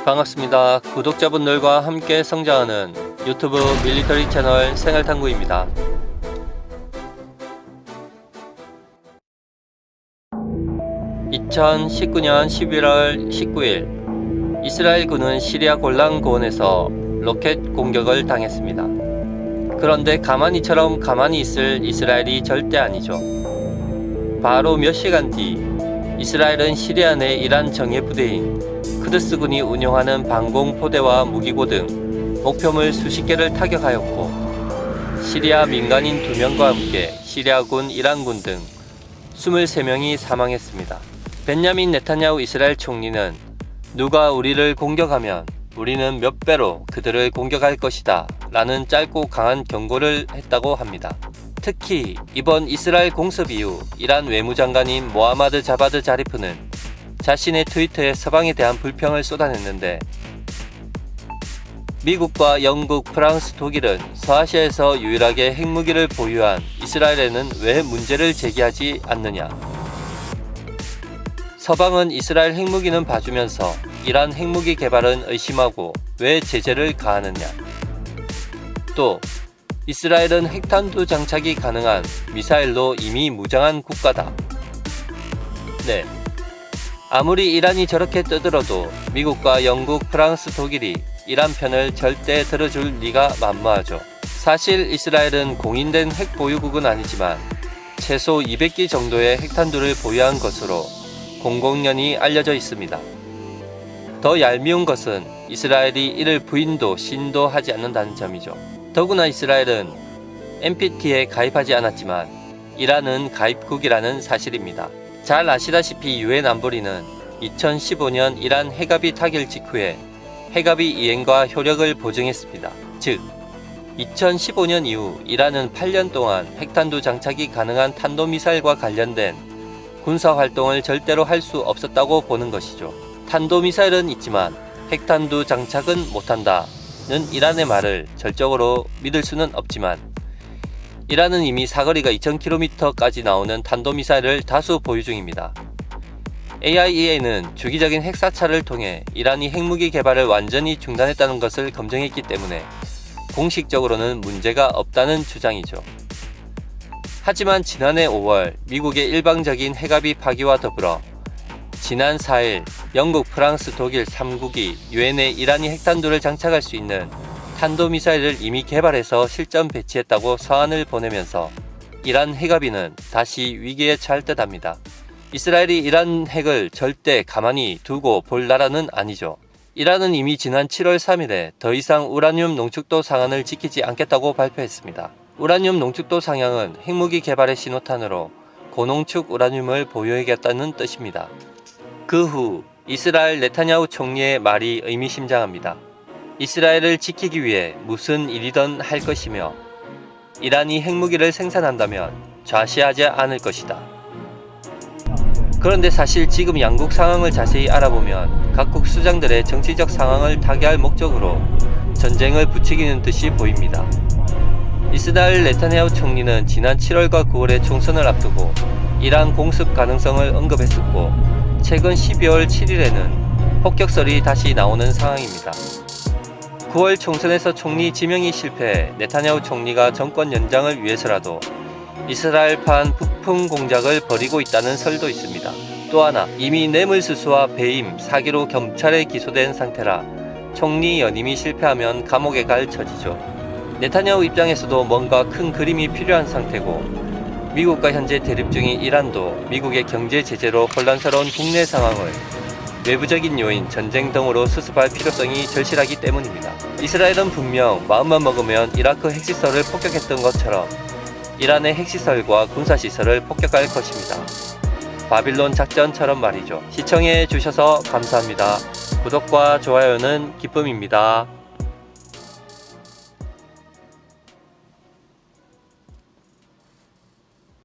반갑습니다. 구독자분들과 함께 성장하는 유튜브 밀리터리 채널 생활탐구입니다. 2019년 11월 19일 이스라엘군은 시리아 골란 고원에서 로켓 공격을 당했습니다. 그런데 가만히 있을 이스라엘이 절대 아니죠. 바로 몇 시간 뒤 이스라엘은 시리아 내 이란 정예부대인 크드스군이 운용하는 방공포대와 무기고 등 목표물 수십 개를 타격하였고, 시리아 민간인 2명과 함께 시리아군, 이란군 등 23명이 사망했습니다. 벤야민 네타냐후 이스라엘 총리는 누가 우리를 공격하면 우리는 몇 배로 그들을 공격할 것이다 라는 짧고 강한 경고를 했다고 합니다. 특히 이번 이스라엘 공습 이후 이란 외무장관인 모하마드 자바드 자리프는 자신의 트위터에 서방에 대한 불평을 쏟아냈는데, 미국과 영국, 프랑스, 독일은 서아시아에서 유일하게 핵무기를 보유한 이스라엘에는 왜 문제를 제기하지 않느냐. 서방은 이스라엘 핵무기는 봐주면서 이란 핵무기 개발은 의심하고 왜 제재를 가하느냐. 또 이스라엘은 핵탄두 장착이 가능한 미사일로 이미 무장한 국가다. 네, 아무리 이란이 저렇게 떠들어도 미국과 영국, 프랑스, 독일이 이란 편을 절대 들어줄 리가 만무하죠. 사실 이스라엘은 공인된 핵 보유국은 아니지만 최소 200기 정도의 핵탄두를 보유한 것으로 공공연히 알려져 있습니다. 더 얄미운 것은 이스라엘이 이를 부인도 시인도 하지 않는다는 점이죠. 더구나 이스라엘은 NPT에 가입하지 않았지만 이란은 가입국이라는 사실입니다. 잘 아시다시피 유엔 안보리는 2015년 이란 핵합의 타결 직후에 핵합의 이행과 효력을 보증했습니다. 즉, 2015년 이후 이란은 8년 동안 핵탄두 장착이 가능한 탄도미사일과 관련된 군사활동을 절대로 할 수 없었다고 보는 것이죠. 탄도미사일은 있지만 핵탄두 장착은 못한다는 이란의 말을 절적으로 믿을 수는 없지만, 이란은 이미 사거리가 2000km까지 나오는 탄도미사일을 다수 보유 중입니다. AIEA는 주기적인 핵사찰을 통해 이란이 핵무기 개발을 완전히 중단했다는 것을 검증했기 때문에 공식적으로는 문제가 없다는 주장이죠. 하지만 지난해 5월 미국의 일방적인 핵합의 파기와 더불어 지난 4일 영국, 프랑스, 독일 3국이 유엔에 이란이 핵탄두를 장착할 수 있는 탄도미사일을 이미 개발해서 실전 배치했다고 서한을 보내면서 이란 핵합의는 다시 위기에 처할 듯합니다. 이스라엘이 이란 핵을 절대 가만히 두고 볼 나라는 아니죠. 이란은 이미 지난 7월 3일에 더 이상 우라늄 농축도 상한을 지키지 않겠다고 발표했습니다. 우라늄 농축도 상향은 핵무기 개발의 신호탄으로 고농축 우라늄을 보유하겠다는 뜻입니다. 그 후 이스라엘 네타냐후 총리의 말이 의미심장합니다. 이스라엘을 지키기 위해 무슨 일이든 할 것이며 이란이 핵무기를 생산한다면 좌시하지 않을 것이다. 그런데 사실 지금 양국 상황을 자세히 알아보면 각국 수장들의 정치적 상황을 타개할 목적으로 전쟁을 부추기는 듯이 보입니다. 이스라엘 네타냐후 총리는 지난 7월과 9월의 총선을 앞두고 이란 공습 가능성을 언급했었고, 최근 12월 7일에는 폭격설이 다시 나오는 상황입니다. 9월 총선에서 총리 지명이 실패해 네타냐후 총리가 정권 연장을 위해서라도 이스라엘판 북풍 공작을 벌이고 있다는 설도 있습니다. 또 하나, 이미 뇌물수수와 배임, 사기로 경찰에 기소된 상태라 총리 연임이 실패하면 감옥에 갈 처지죠. 네타냐후 입장에서도 뭔가 큰 그림이 필요한 상태고, 미국과 현재 대립 중인 이란도 미국의 경제 제재로 혼란스러운 국내 상황을 외부적인 요인, 전쟁 등으로 수습할 필요성이 절실하기 때문입니다. 이스라엘은 분명 마음만 먹으면 이라크 핵시설을 폭격했던 것처럼 이란의 핵시설과 군사시설을 폭격할 것입니다. 바빌론 작전처럼 말이죠. 시청해 주셔서 감사합니다. 구독과 좋아요는 기쁨입니다.